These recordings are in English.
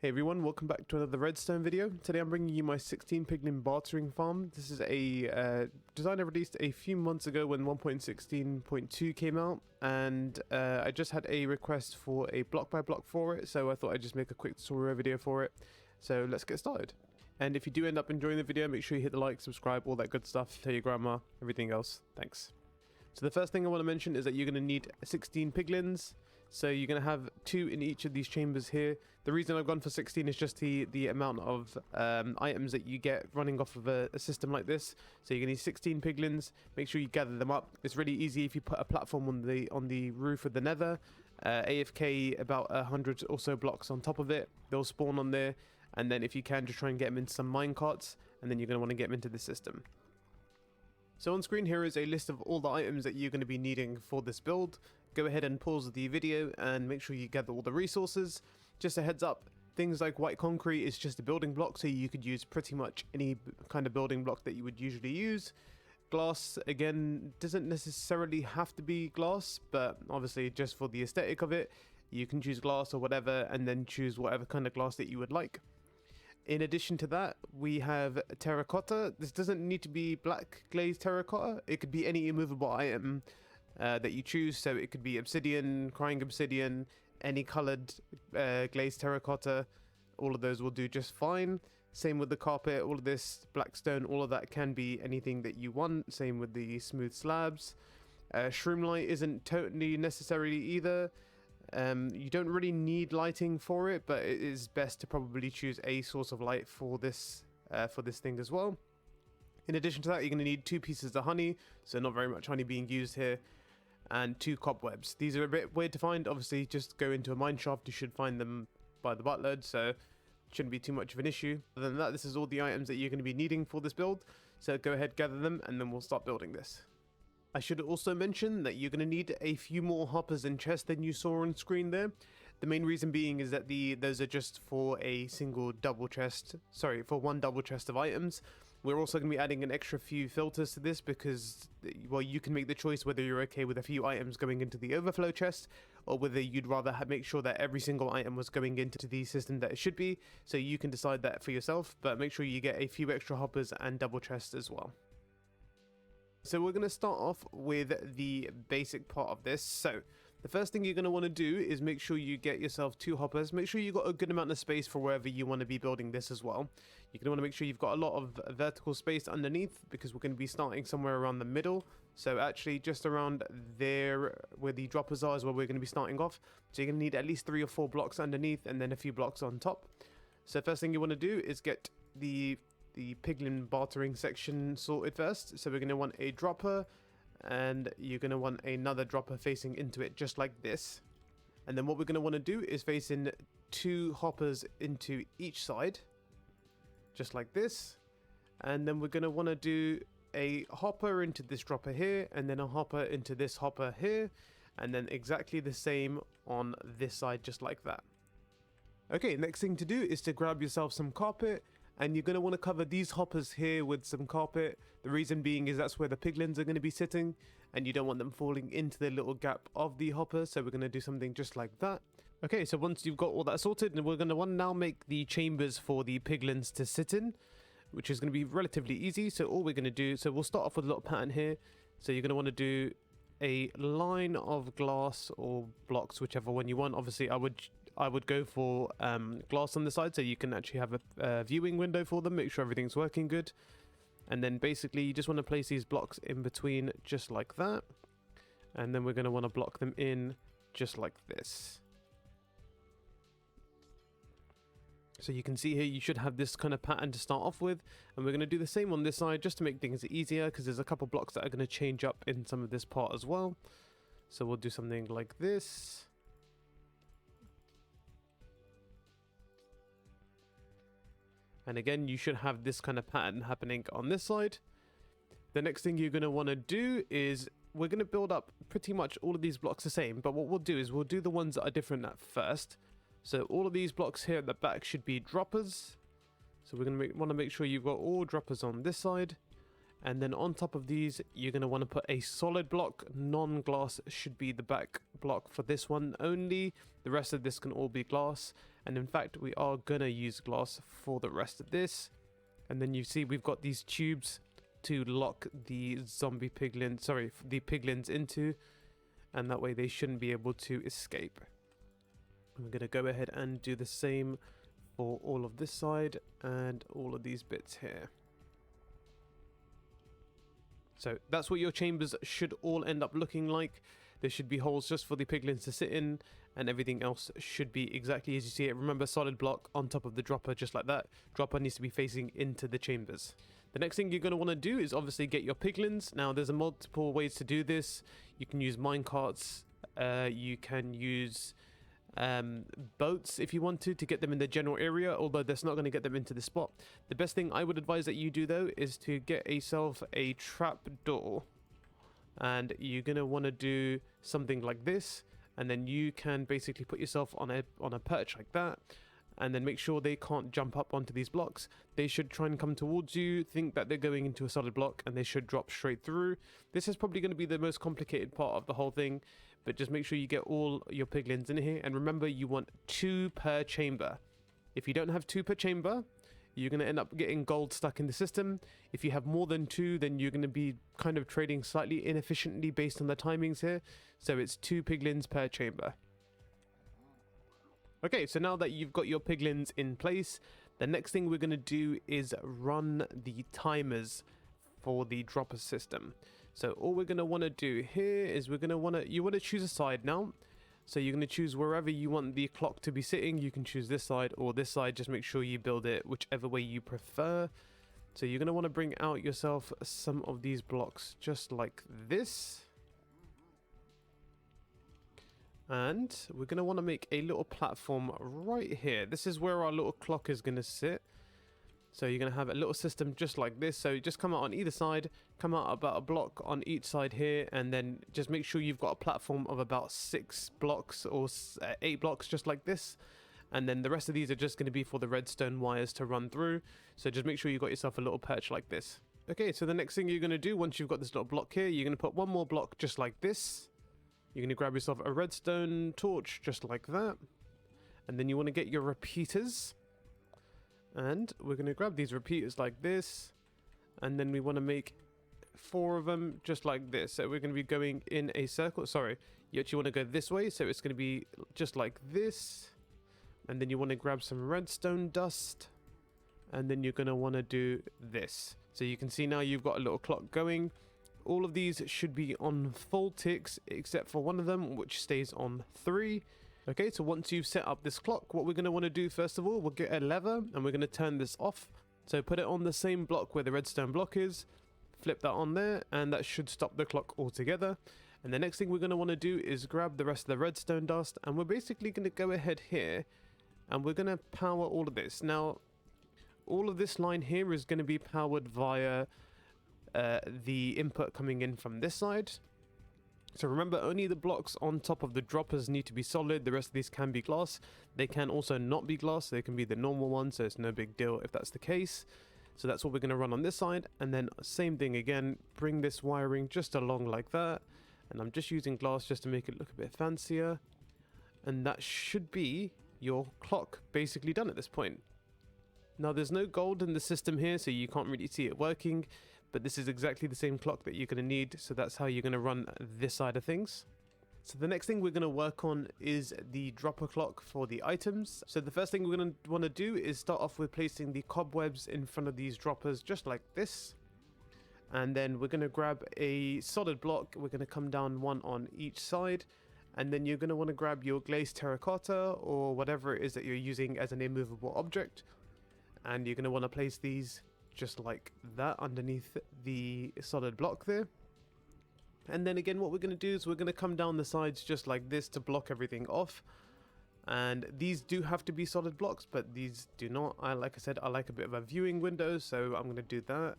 Hey everyone, welcome back to another redstone video. Today I'm bringing you my 16 Piglin bartering farm. This is a design I released a few months ago when 1.16.2 came out, and I just had a request for a block by block for it, so I thought I'd just make a quick tutorial video for it. So let's get started. And if you do end up enjoying the video, make sure you hit the like, subscribe, all that good stuff, tell your grandma, everything else. Thanks. So the first thing I want to mention is that you're going to need 16 piglins. So you're going to have 2 in each of these chambers here. The reason I've gone for 16 is just the amount of items that you get running off of a system like this. So you're going to need 16 piglins. Make sure you gather them up. It's really easy if you put a platform on the roof of the nether. AFK about 100 or so blocks on top of it. They'll spawn on there. And then if you can, just try and get them into some minecarts. And then you're going to want to get them into the system. So on screen here is a list of all the items that you're going to be needing for this build. Go ahead and pause the video and make sure you gather all the resources. Just a heads up, things like white concrete is just a building block, so you could use pretty much any kind of building block that you would usually use. Glass, again, doesn't necessarily have to be glass, but obviously just for the aesthetic of it, you can choose glass or whatever, and then choose whatever kind of glass that you would like. In addition to that, we have terracotta. This doesn't need to be black glazed terracotta. It could be any immovable item that you choose. So it could be obsidian, crying obsidian, any colored glazed terracotta. All of those will do just fine. Same with the carpet, all of this black stone, all of that can be anything that you want. Same with the smooth slabs. Shroom light isn't totally necessary either. You don't really need lighting for it, but it is best to probably choose a source of light for this thing as well. In addition to that, you're going to need 2 pieces of honey, so not very much honey being used here, and 2 cobwebs. These are a bit weird to find. Obviously, just go into a mine shaft. You should find them by the buttload, so it shouldn't be too much of an issue. Other than that, this is all the items that you're going to be needing for this build, so go ahead, gather them, and then we'll start building this. I should also mention that you're going to need a few more hoppers and chests than you saw on screen there. The main reason being is that those are just for a single double chest, for one double chest of items. We're also going to be adding an extra few filters to this because, well, you can make the choice whether you're okay with a few items going into the overflow chest or whether you'd rather make sure that every single item was going into the system that it should be. So you can decide that for yourself, but make sure you get a few extra hoppers and double chests as well. So we're going to start off with the basic part of this. So the first thing you're going to want to do is make sure you get yourself 2 hoppers. Make sure you've got a good amount of space for wherever you want to be building this as well. You're going to want to make sure you've got a lot of vertical space underneath because we're going to be starting somewhere around the middle. So actually just around there where the droppers are is where we're going to be starting off. So you're going to need at least 3 or 4 blocks underneath and then a few blocks on top. So first thing you want to do is get the piglin bartering section sorted first. So we're going to want a dropper, and you're going to want another dropper facing into it just like this. And then what we're going to want to do is face in 2 hoppers into each side just like this. And then we're going to want to do a hopper into this dropper here, and then a hopper into this hopper here, and then exactly the same on this side just like that. Okay, next thing to do is to grab yourself some carpet. And you're going to want to cover these hoppers here with some carpet. The reason being is that's where the piglins are going to be sitting, and you don't want them falling into the little gap of the hopper. So we're going to do something just like that. Okay, so once you've got all that sorted, we're going to want to now make the chambers for the piglins to sit in, which is going to be relatively easy. So all we're going to do, so we'll start off with a little pattern here. So you're going to want to do a line of glass or blocks, whichever one you want. Obviously, I would go for glass on the side so you can actually have a viewing window for them, make sure everything's working good. And then basically you just want to place these blocks in between just like that. And then we're going to want to block them in just like this. So you can see here you should have this kind of pattern to start off with, and we're going to do the same on this side just to make things easier because there's a couple blocks that are going to change up in some of this part as well. So we'll do something like this. And again, you should have this kind of pattern happening on this side. The next thing you're going to want to do is we're going to build up pretty much all of these blocks the same, but what we'll do is we'll do the ones that are different at first. So all of these blocks here at the back should be droppers. So we're going to want to make sure you've got all droppers on this side. And then on top of these, you're going to want to put a solid block. Non-glass should be the back block for this one only. The rest of this can all be glass. And in fact, we are gonna use glass for the rest of this. And then you see we've got these tubes to lock the zombie piglin, sorry, the piglins into, and that way they shouldn't be able to escape. We're gonna go ahead and do the same for all of this side and all of these bits here. So that's what your chambers should all end up looking like. There should be holes just for the piglins to sit in, and everything else should be exactly as you see it. Remember, solid block on top of the dropper, just like that. Dropper needs to be facing into the chambers. The next thing you're going to want to do is obviously get your piglins. Now there's multiple ways to do this. You can use minecarts, you can use boats if you want to get them in the general area, although that's not going to get them into the spot. The best thing I would advise that you do though is to get yourself a trap door, and you're going to want to do something like this, and then you can basically put yourself on a perch like that, and then make sure they can't jump up onto these blocks. They should try and come towards you, think that they're going into a solid block, and they should drop straight through. This is probably going to be the most complicated part of the whole thing, but just make sure you get all your piglins in here. And remember, you want 2 per chamber. If you don't have 2 per chamber, you're going to end up getting gold stuck in the system. If you have more than 2, then you're going to be kind of trading slightly inefficiently based on the timings here. So it's 2 piglins per chamber. Okay, so now that you've got your piglins in place, the next thing we're going to do is run the timers for the dropper system. So all we're going to want to do here is you want to choose a side now. So you're going to choose wherever you want the clock to be sitting. You can choose this side or this side. Just make sure you build it whichever way you prefer. So you're going to want to bring out yourself some of these blocks just like this. And we're going to want to make a little platform right here. This is where our little clock is going to sit. So you're going to have a little system just like this. So just come out on either side, come out about a block on each side here, and then just make sure you've got a platform of about 6 blocks or 8 blocks just like this. And then the rest of these are just going to be for the redstone wires to run through. So just make sure you got yourself a little perch like this. Okay, so the next thing you're going to do once you've got this little block here, you're going to put one more block just like this. You're going to grab yourself a redstone torch just like that. And then you want to get your repeaters. And we're going to grab these repeaters like this. And then we want to make 4 of them just like this. So we're going to be going in a circle. Sorry, you actually want to go this way. So it's going to be just like this. And then you want to grab some redstone dust. And then you're going to want to do this. So you can see now you've got a little clock going. All of these should be on full ticks except for one of them, which stays on 3. Okay, so once you've set up this clock, what we're going to want to do first of all, we'll get a lever and we're going to turn this off. So put it on the same block where the redstone block is, flip that on there, and that should stop the clock altogether. And the next thing we're going to want to do is grab the rest of the redstone dust, and we're basically going to go ahead here and we're going to power all of this. Now, all of this line here is going to be powered via the input coming in from this side. So remember, only the blocks on top of the droppers need to be solid. The rest of these can be glass. They can also not be glass. They can be the normal ones, so it's no big deal if that's the case. So that's what we're going to run on this side. And then same thing again, bring this wiring just along like that. And I'm just using glass just to make it look a bit fancier. And that should be your clock basically done at this point. Now there's no gold in the system here, so you can't really see it working. But this is exactly the same clock that you're going to need, so that's how you're going to run this side of things. So the next thing we're going to work on is the dropper clock for the items. So the first thing we're going to want to do is start off with placing the cobwebs in front of these droppers just like this. And then we're going to grab a solid block. We're going to come down one on each side. And then you're going to want to grab your glazed terracotta or whatever it is that you're using as an immovable object. And you're going to want to place these just like that underneath the solid block there. And then again, what we're going to do is we're going to come down the sides just like this to block everything off. And these do have to be solid blocks, but these do not. Like I said, I like a bit of a viewing window, so I'm going to do that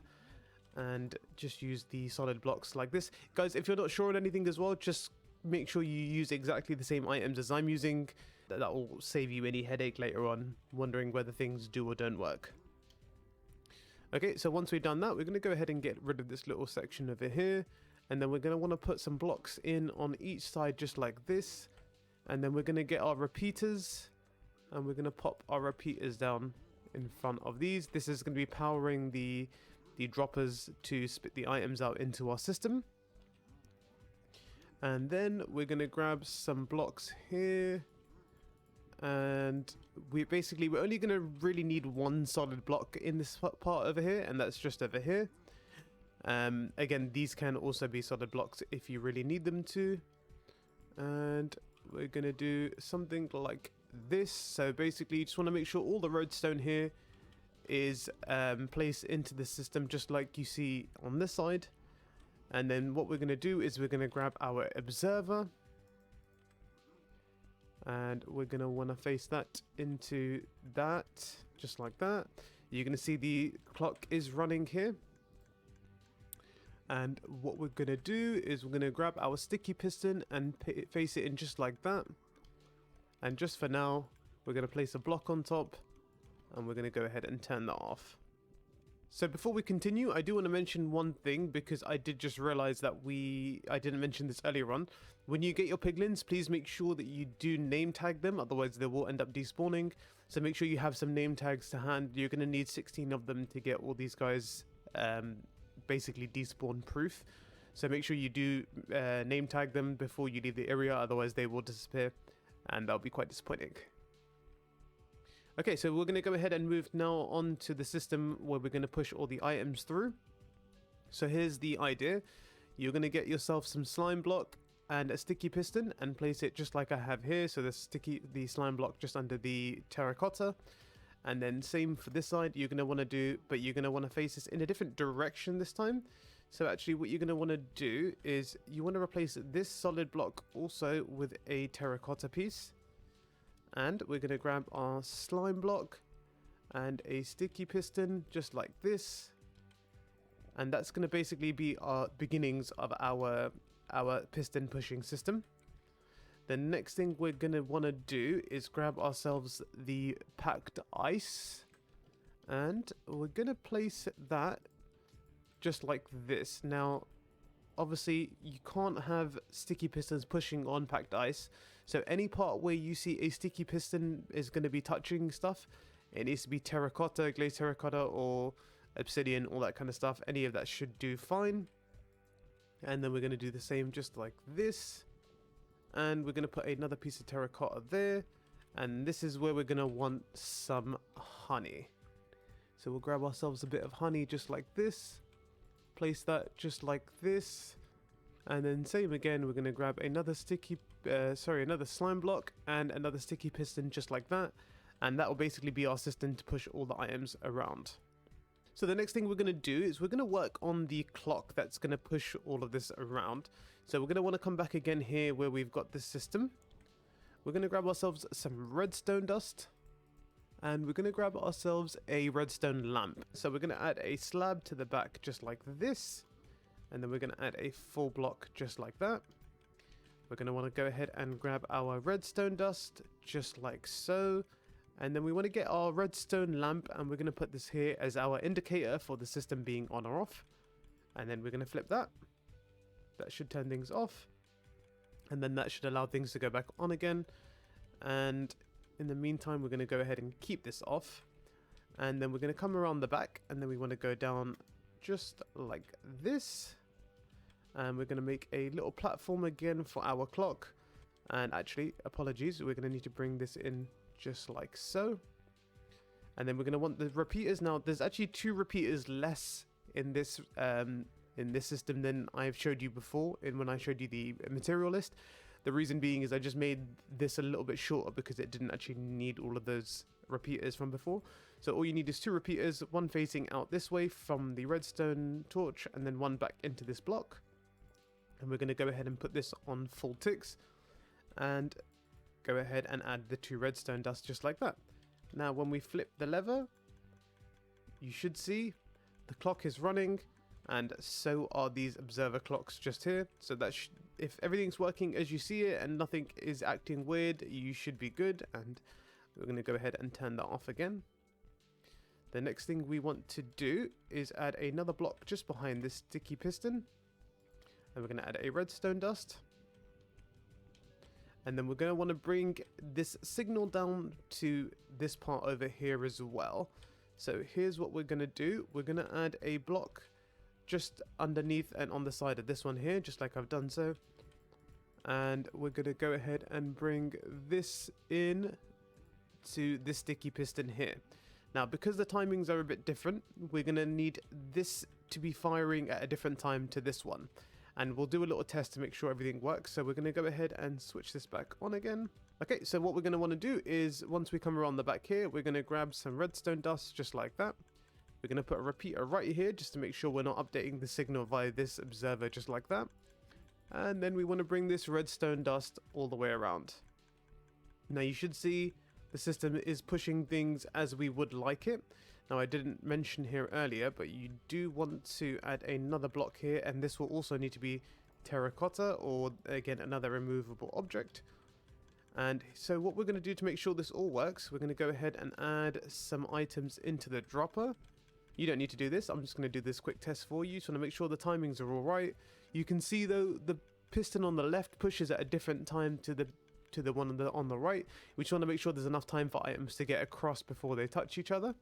and just use the solid blocks like this. Guys, if you're not sure on anything as well, just make sure you use exactly the same items as I'm using. That will save you any headache later on wondering whether things do or don't work. Okay, so once we've done that, we're going to go ahead and get rid of this little section over here. And then we're going to want to put some blocks in on each side just like this. And then we're going to get our repeaters. and we're going to pop our repeaters down in front of these. This is going to be powering the droppers to spit the items out into our system. And then we're going to grab some blocks here, and we're only going to really need one solid block in this part over here, and that's just over here. Again, these can also be solid blocks if you really need them to. And we're going to do something like this. So basically you just want to make sure all the redstone here is placed into the system just like you see on this side. And then what we're going to do is we're going to grab our observer, and we're going to want to face that into that, just like that. You're going to see the clock is running here. And what we're going to do is we're going to grab our sticky piston and face it in just like that. And just for now, we're going to place a block on top, and we're going to go ahead and turn that off. So before we continue, I do want to mention one thing, because I did just realize that I didn't mention this earlier on. When you get your piglins, please make sure that you do name tag them, otherwise they will end up despawning. So make sure you have some name tags to hand. You're going to need 16 of them to get all these guys basically despawn proof. So make sure you do name tag them before you leave the area, otherwise they will disappear, and that'll be quite disappointing. Okay, so we're going to go ahead and move now on to the system where we're going to push all the items through. So here's the idea. You're going to get yourself some slime block and a sticky piston and place it just like I have here. So the slime block just under the terracotta. And then same for this side, you're going to want to do, but you're going to want to face this in a different direction this time. So actually what you're going to want to do is you want to replace this solid block also with a terracotta piece. And we're going to grab our slime block and a sticky piston just like this. And that's going to basically be our beginnings of our piston pushing system. The next thing we're going to want to do is grab ourselves the packed ice. And we're going to place that just like this. Now, obviously, you can't have sticky pistons pushing on packed ice. So any part where you see a sticky piston is going to be touching stuff. It needs to be terracotta, glazed terracotta, or obsidian, all that kind of stuff. Any of that should do fine. And then we're going to do the same just like this. And we're going to put another piece of terracotta there. And this is where we're going to want some honey. So we'll grab ourselves a bit of honey just like this. Place that just like this. And then same again, we're going to grab another another slime block and another sticky piston just like that. And that will basically be our system to push all the items around. So the next thing we're going to do is we're going to work on the clock that's going to push all of this around. So we're going to want to come back again here where we've got this system. We're going to grab ourselves some redstone dust. And we're going to grab ourselves a redstone lamp. So we're going to add a slab to the back just like this. And then we're going to add a full block just like that. We're going to want to go ahead and grab our redstone dust just like so. And then we want to get our redstone lamp, and we're going to put this here as our indicator for the system being on or off. And then we're going to flip that. That should turn things off. And then that should allow things to go back on again. And in the meantime, we're going to go ahead and keep this off. And then we're going to come around the back, and then we want to go down just like this. And we're going to make a little platform again for our clock. And actually, apologies, we're going to need to bring this in just like so. And then we're going to want the repeaters. Now, there's actually 2 repeaters less in this system than I've showed you before when I showed you the material list. The reason being is I just made this a little bit shorter because it didn't actually need all of those repeaters from before. So all you need is 2 repeaters, one facing out this way from the redstone torch, and then one back into this block. And we're going to go ahead and put this on full ticks and go ahead and add the 2 redstone dust just like that. Now when we flip the lever, you should see the clock is running, and so are these observer clocks just here. So that if everything's working as you see it and nothing is acting weird, you should be good. And we're going to go ahead and turn that off again. The next thing we want to do is add another block just behind this sticky piston. And we're going to add a redstone dust. And then we're going to want to bring this signal down to this part over here as well. So here's what we're going to do. We're going to add a block just underneath and on the side of this one here, just like I've done so. And we're going to go ahead and bring this in to this sticky piston here. Now, because the timings are a bit different, we're going to need this to be firing at a different time to this one. And we'll do a little test to make sure everything works. So we're going to go ahead and switch this back on again. Okay, so what we're going to want to do is, once we come around the back here, we're going to grab some redstone dust just like that. We're going to put a repeater right here just to make sure we're not updating the signal via this observer just like that. And then we want to bring this redstone dust all the way around. Now you should see the system is pushing things as we would like it. Now I didn't mention here earlier, but you do want to add another block here, and this will also need to be terracotta, or again another removable object. And so what we're going to do to make sure this all works, we're going to go ahead and add some items into the dropper. You don't need to do this, I'm just going to do this quick test for you, so to make sure the timings are all right. You can see though the piston on the left pushes at a different time to the one on the right. We just want to make sure there's enough time for items to get across before they touch each other.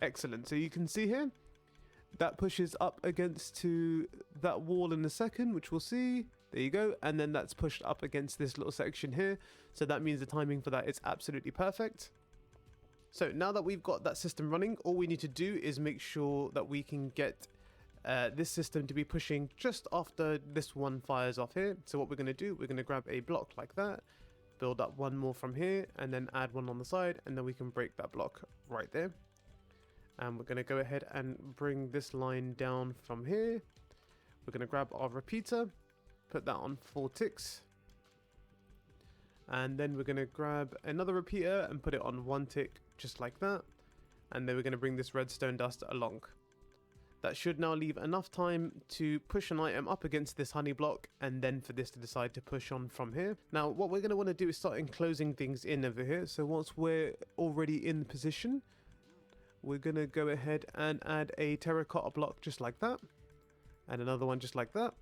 Excellent. So you can see here that pushes up against to that wall in a second, which we'll see. There you go. And then that's pushed up against this little section here. So that means the timing for that is absolutely perfect. So now that we've got that system running, all we need to do is make sure that we can get this system to be pushing just after this one fires off here. So what we're going to do, we're going to grab a block like that, build up one more from here, and then add one on the side, and then we can break that block right there. And we're going to go ahead and bring this line down from here. We're going to grab our repeater, put that on 4 ticks. And then we're going to grab another repeater and put it on 1 tick, just like that. And then we're going to bring this redstone dust along. That should now leave enough time to push an item up against this honey block, and then for this to decide to push on from here. Now, what we're going to want to do is start enclosing things in over here. So once we're already in position, we're going to go ahead and add a terracotta block just like that. And another one just like that.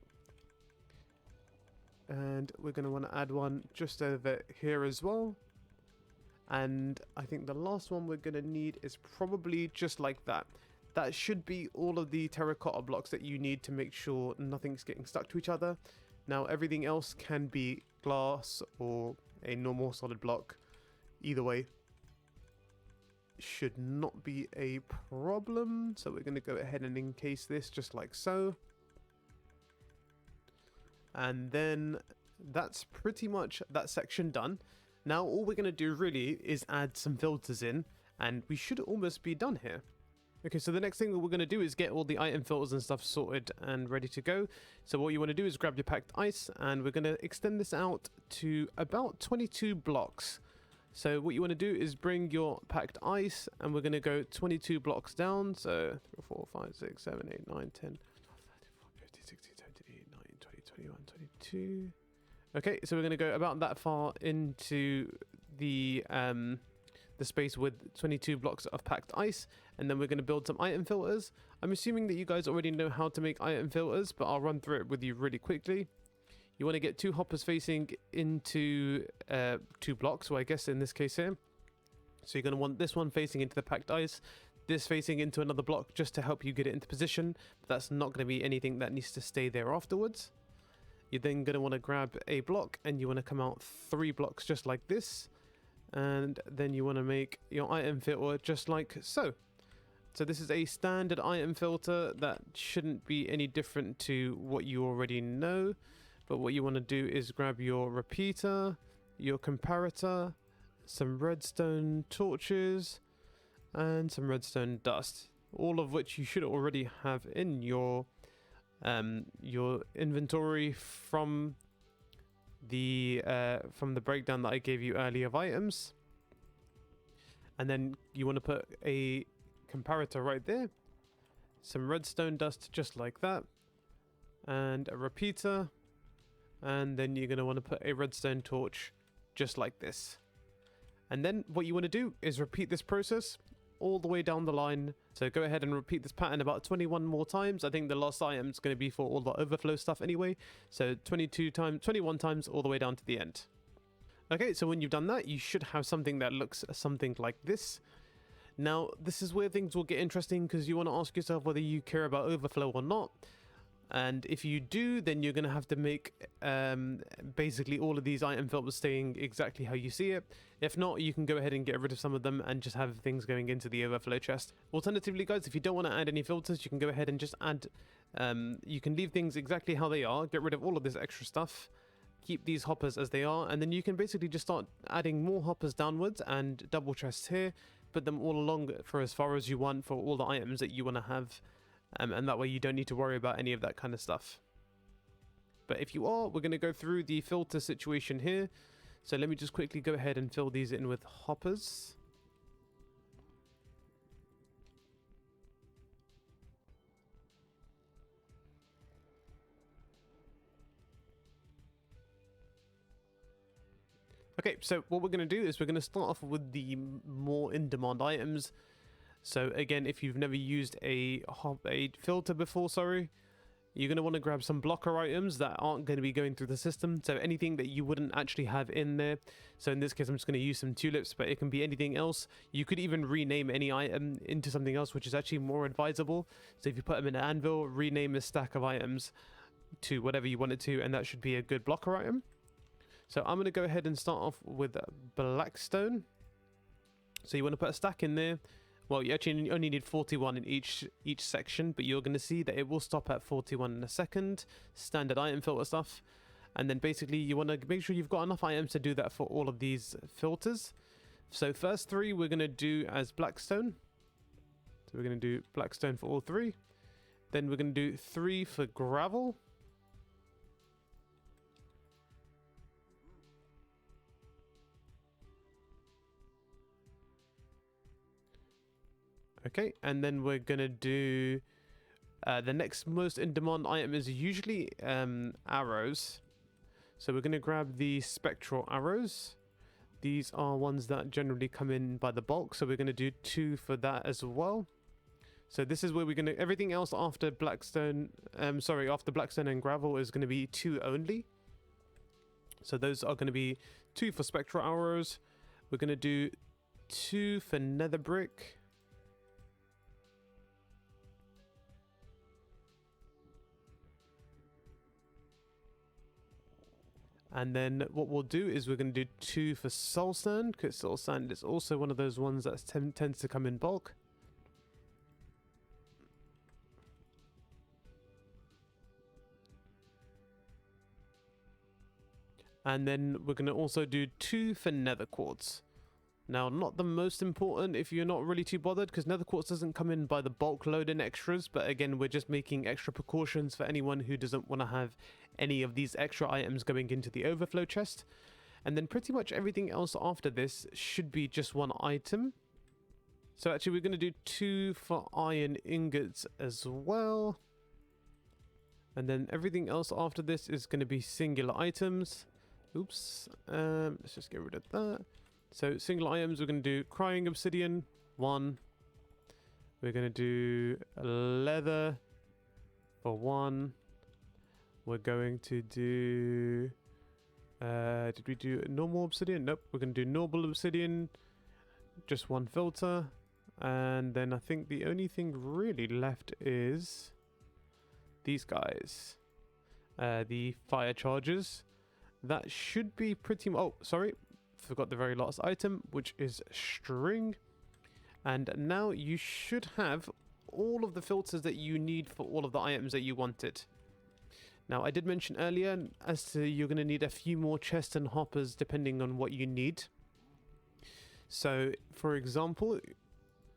And we're going to want to add one just over here as well. And I think the last one we're going to need is probably just like that. That should be all of the terracotta blocks that you need to make sure nothing's getting stuck to each other. Now everything else can be glass or a normal solid block. Either way, should not be a problem. So we're going to go ahead and encase this just like so. And then that's pretty much that section done. Now all we're going to do really is add some filters in, and we should almost be done here. Okay, so the next thing that we're going to do is get all the item filters and stuff sorted and ready to go. So what you want to do is grab your packed ice, and we're going to extend this out to about 22 blocks. So what you want to do is bring your packed ice, and we're going to go 22 blocks down. So 3, 4, 5, 6, 7, 8, 9, 10, 15, 16, 17, 18, 19, 20, 21, 22. Okay, so we're going to go about that far into the space with 22 blocks of packed ice, and then we're going to build some item filters. I'm assuming that you guys already know how to make item filters, but I'll run through it with you really quickly. You want to get 2 hoppers facing into 2 blocks, so I guess in this case here. So you're going to want this one facing into the packed ice, this facing into another block just to help you get it into position, but that's not going to be anything that needs to stay there afterwards. You're then going to want to grab a block, and you want to come out 3 blocks just like this. And then you want to make your item filter just like so. So this is a standard item filter that shouldn't be any different to what you already know. But what you want to do is grab your repeater, your comparator, some redstone torches, and some redstone dust. All of which you should already have in your inventory from the breakdown that I gave you earlier of items. And then you want to put a comparator right there, some redstone dust just like that, and a repeater, and then you're going to want to put a redstone torch just like this. And then what you want to do is repeat this process all the way down the line. So go ahead and repeat this pattern about 21 more times. I think the last item is going to be for all the overflow stuff anyway. So 21 times all the way down to the end. Okay, so when you've done that, you should have something that looks something like this. Now, this is where things will get interesting, because you want to ask yourself whether you care about overflow or not. And if you do, then you're going to have to make basically all of these item filters staying exactly how you see it. If not, you can go ahead and get rid of some of them and just have things going into the overflow chest. Alternatively, guys, if you don't want to add any filters, you can go ahead and just add, you can leave things exactly how they are, get rid of all of this extra stuff, keep these hoppers as they are, and then you can basically just start adding more hoppers downwards and double chests here, put them all along for as far as you want for all the items that you want to have. And that way you don't need to worry about any of that kind of stuff. But if you are, we're going to go through the filter situation here. So let me just quickly go ahead and fill these in with hoppers. Okay, so what we're going to do is we're going to start off with the more in-demand items. So again, if you've never used a filter before, you're going to want to grab some blocker items that aren't going to be going through the system. So anything that you wouldn't actually have in there. So in this case, I'm just going to use some tulips, but it can be anything else. You could even rename any item into something else, which is actually more advisable. So if you put them in an anvil, rename a stack of items to whatever you want it to, and that should be a good blocker item. So I'm going to go ahead and start off with blackstone. So you want to put a stack in there. Well, you actually only need 41 in each section, but you're going to see that it will stop at 41 in a second. Standard item filter stuff. And then basically you want to make sure you've got enough items to do that for all of these filters. So first 3 we're going to do as blackstone. So we're going to do blackstone for all 3. Then we're going to do 3 for gravel. Okay, and then we're gonna do the next most in-demand item is usually arrows. So we're gonna grab the spectral arrows. These are ones that generally come in by the bulk, so we're gonna do 2 for that as well. So this is where we're gonna, everything else after blackstone, after blackstone and gravel is gonna be 2 only. So those are gonna be 2 for spectral arrows. We're gonna do 2 for nether brick. And then what we'll do is we're going to do 2 for soul sand, because soul sand is also one of those ones that tends to come in bulk. And then we're going to also do 2 for nether quartz. Now, not the most important if you're not really too bothered, because nether quartz doesn't come in by the bulk load in extras, but again, we're just making extra precautions for anyone who doesn't want to have any of these extra items going into the overflow chest. And then pretty much everything else after this should be just 1 item. So actually we're going to do 2 for iron ingots as well. And then everything else after this is going to be singular items. Oops, let's just get rid of that. So single items, we're going to do crying obsidian, 1. We're going to do leather for 1. We're going to do, did we do normal obsidian? Nope, we're going to do normal obsidian, just 1 filter. And then I think the only thing really left is these guys, the fire chargers. That should be pretty, oh, sorry. Forgot the very last item, which is string. And now you should have all of the filters that you need for all of the items that you wanted. Now, I did mention earlier as to you're going to need a few more chests and hoppers depending on what you need. So, for example,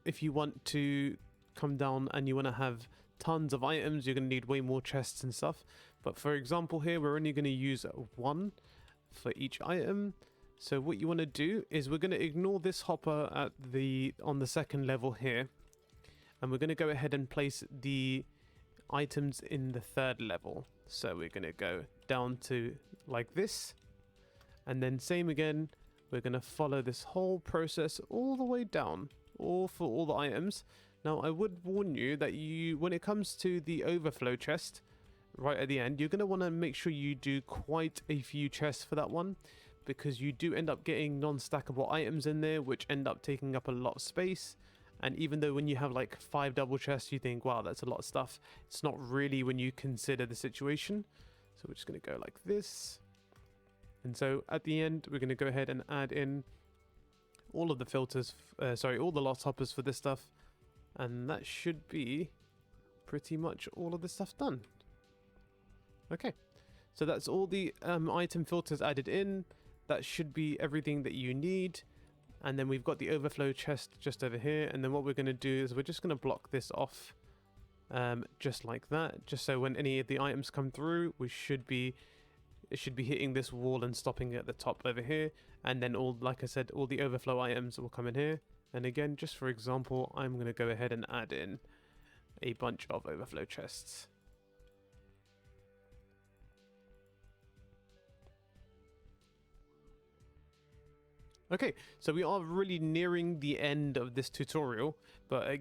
if you want to come down and you want to have tons of items, you're going to need way more chests and stuff. But for example here, we're only going to use 1 for each item. So what you want to do is we're going to ignore this hopper at on the 2nd level here, and we're going to go ahead and place the items in the 3rd level. So we're going to go down to like this, and then same again, we're going to follow this whole process all the way down. or for all the items. Now, I would warn you that when it comes to the overflow chest, right at the end, you're going to want to make sure you do quite a few chests for that one, because you do end up getting non-stackable items in there, which end up taking up a lot of space. And even though when you have like 5 double chests, you think, wow, that's a lot of stuff, it's not really when you consider the situation. So we're just going to go like this. And so at the end, we're going to go ahead and add in all of the filters, all the lost hoppers for this stuff. And that should be pretty much all of the stuff done. Okay, so that's all the item filters added in. That should be everything that you need. And then we've got the overflow chest just over here. And then what we're going to do is we're just going to block this off just like that. Just so when any of the items come through, it should be hitting this wall and stopping at the top over here. And then like I said, all the overflow items will come in here. And again, just for example, I'm going to go ahead and add in a bunch of overflow chests. Okay, so we are really nearing the end of this tutorial, but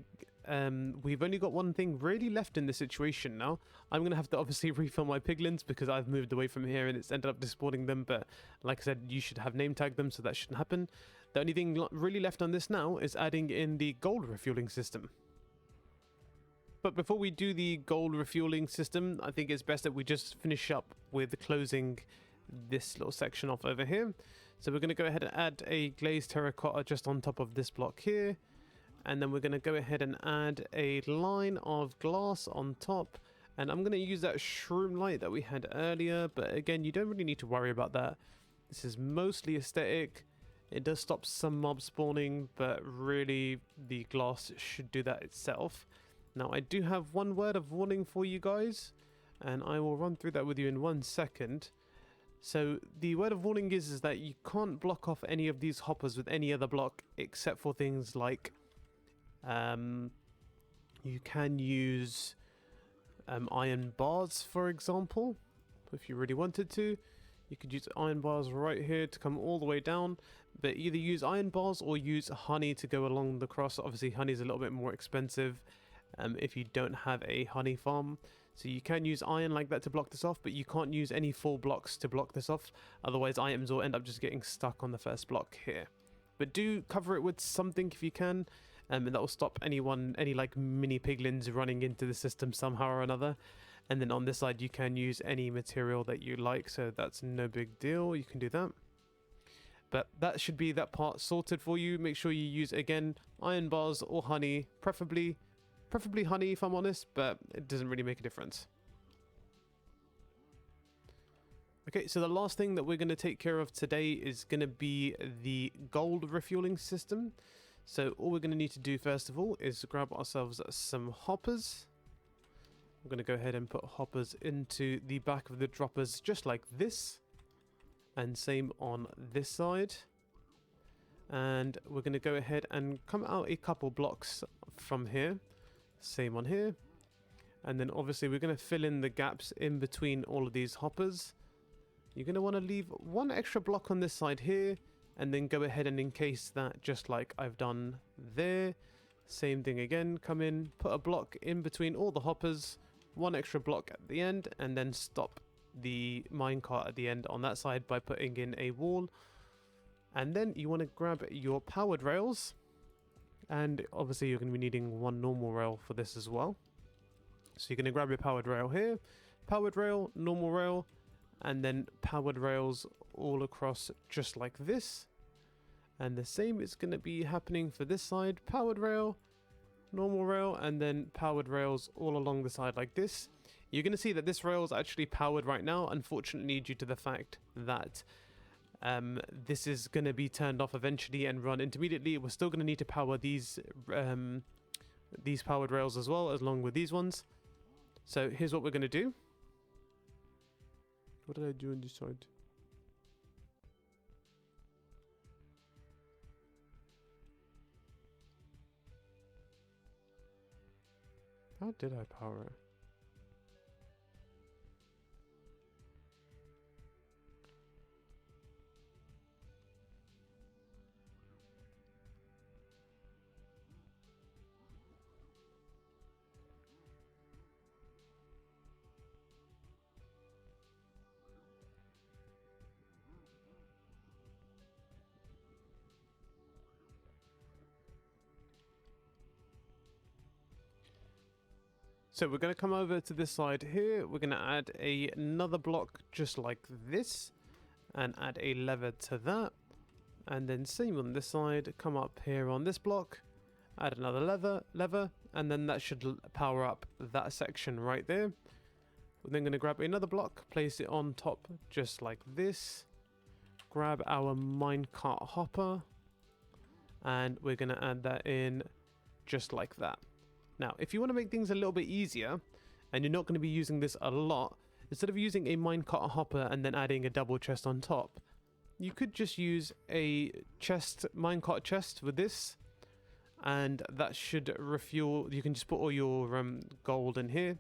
we've only got one thing really left in this situation now. I'm going to have to obviously refill my piglins because I've moved away from here and it's ended up disporting them, but like I said, you should have name tagged them, so that shouldn't happen. The only thing really left on this now is adding in the gold refueling system. But before we do the gold refueling system, I think it's best that we just finish up with closing this little section off over here. So we're going to go ahead and add a glazed terracotta just on top of this block here. And then we're going to go ahead and add a line of glass on top. And I'm going to use that shroom light that we had earlier. But again, you don't really need to worry about that. This is mostly aesthetic. It does stop some mobs spawning, but really the glass should do that itself. Now, I do have one word of warning for you guys, and I will run through that with you in 1 second. So the word of warning is that you can't block off any of these hoppers with any other block except for things like you can use iron bars, for example, if you really wanted to. You could use iron bars right here to come all the way down, but either use iron bars or use honey to go along the cross. Obviously, honey is a little bit more expensive if you don't have a honey farm. So you can use iron like that to block this off, but you can't use any full blocks to block this off. Otherwise, items will end up just getting stuck on the first block here. But do cover it with something if you can, and that will stop any like mini piglins running into the system somehow or another. And then on this side, you can use any material that you like, so that's no big deal. You can do that. But that should be that part sorted for you. Make sure you use, again, iron bars or honey, preferably honey if I'm honest, but it doesn't really make a difference. Okay, so the last thing that we're going to take care of today is going to be the gold refueling system. So all we're going to need to do first of all is grab ourselves some hoppers. I'm going to go ahead and put hoppers into the back of the droppers just like this. And same on this side. And we're going to go ahead and come out a couple blocks from here. Same on here. And then obviously we're going to fill in the gaps in between all of these hoppers. You're going to want to leave one extra block on this side here. And then go ahead and encase that just like I've done there. Same thing again. Come in, put a block in between all the hoppers. One extra block at the end, and then stop the minecart at the end on that side by putting in a wall. And then you want to grab your powered rails, and obviously you're going to be needing one normal rail for this as well. So you're going to grab your powered rail here, powered rail, normal rail, and then powered rails all across just like this. And the same is going to be happening for this side, powered rail, normal rail, and then powered rails all along the side like this. You're going to see that this rail is actually powered right now, unfortunately, due to the fact that this is going to be turned off eventually and run intermediately. We're still going to need to power these powered rails as well, along with these ones. So here's what we're going to do. What did I do on this side? How did I power it? So we're going to come over to this side here. We're going to add another block just like this and add a lever to that. And then same on this side, come up here on this block, add another lever, and then that should power up that section right there. We're then going to grab another block, place it on top just like this. Grab our minecart hopper, and we're going to add that in just like that. Now, if you want to make things a little bit easier, and you're not going to be using this a lot, instead of using a minecart hopper and then adding a double chest on top, you could just use a minecart chest with this, and that should refuel. You can just put all your gold in here.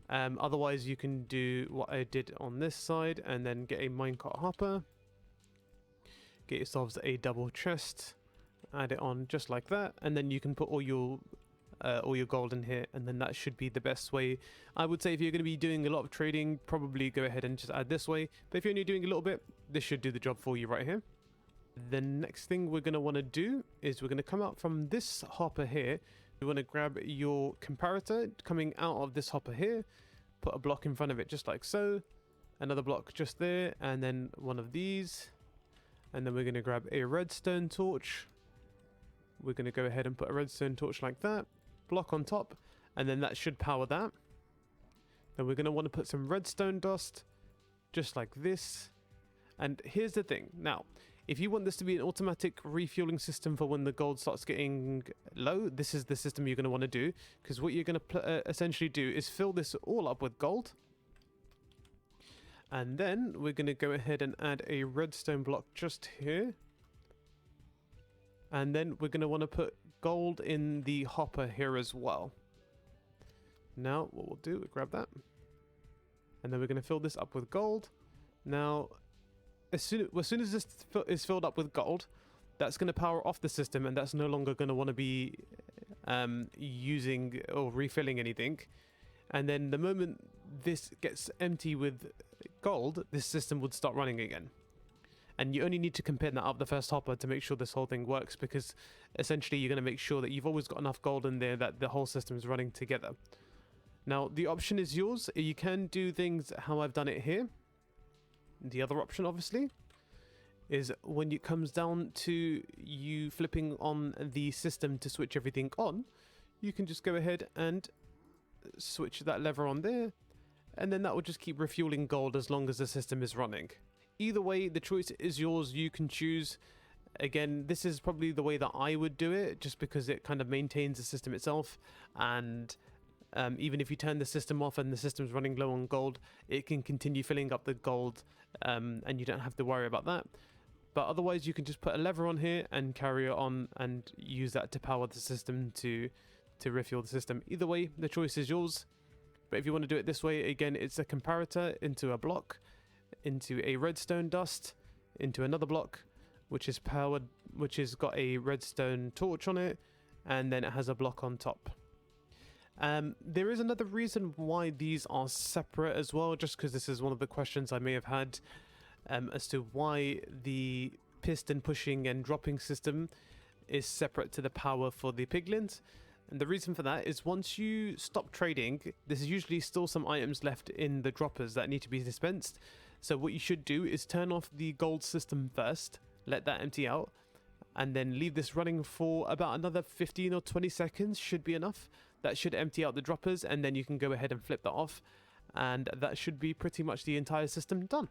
Otherwise, you can do what I did on this side and then get a minecart hopper. Get yourselves a double chest, add it on just like that, and then you can put all your gold in here, and then that should be the best way. I would say if you're going to be doing a lot of trading, probably go ahead and just add this way, but if you're only doing a little bit, this should do the job for you right here. The next thing we're going to want to do is we're going to come out from this hopper here. You want to grab your comparator coming out of this hopper here, put a block in front of it just like so, another block just there, and then one of these, and then we're going to grab a redstone torch. We're going to go ahead and put a redstone torch like that, block on top, and then that should power that. Then we're going to want to put some redstone dust just like this. And here's the thing. Now, if you want this to be an automatic refueling system for when the gold starts getting low, this is the system you're going to want to do, because what you're going to essentially do is fill this all up with gold. And then we're going to go ahead and add a redstone block just here. And then we're going to want to put gold in the hopper here as well. Now what we'll do, we'll grab that. And then we're going to fill this up with gold. Now, as soon as this is filled up with gold, that's going to power off the system, and that's no longer going to want to be using or refilling anything. And then the moment this gets empty with gold, this system would start running again. And you only need to compare that up the first hopper to make sure this whole thing works, because essentially you're going to make sure that you've always got enough gold in there that the whole system is running together. Now, the option is yours. You can do things how I've done it here. The other option, obviously, is when it comes down to you flipping on the system to switch everything on, you can just go ahead and switch that lever on there, and then that will just keep refueling gold as long as the system is running. Either way, the choice is yours. You can choose. Again, this is probably the way that I would do it, just because it kind of maintains the system itself, and even if you turn the system off and the system's running low on gold, it can continue filling up the gold, and you don't have to worry about that. But otherwise, you can just put a lever on here and carry it on and use that to power the system to refuel the system. Either way, the choice is yours. But if you want to do it this way, again, it's a comparator into a block, into a redstone dust, into another block, which is powered, which has got a redstone torch on it, and then it has a block on top. There is another reason why these are separate as well, just because this is one of the questions I may have had as to why the piston pushing and dropping system is separate to the power for the piglins. And the reason for that is once you stop trading, there's usually still some items left in the droppers that need to be dispensed. So what you should do is turn off the gold system first, let that empty out, and then leave this running for about another 15 or 20 seconds should be enough. That should empty out the droppers, and then you can go ahead and flip that off, and that should be pretty much the entire system done.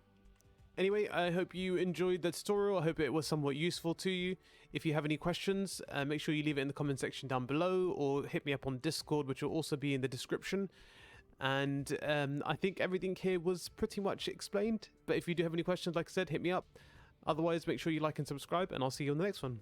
Anyway, I hope you enjoyed the tutorial. I hope it was somewhat useful to you. If you have any questions, make sure you leave it in the comment section down below, or hit me up on Discord, which will also be in the description. And I think everything here was pretty much explained. But if you do have any questions, like I said, hit me up. Otherwise, make sure you like and subscribe, and I'll see you on the next one.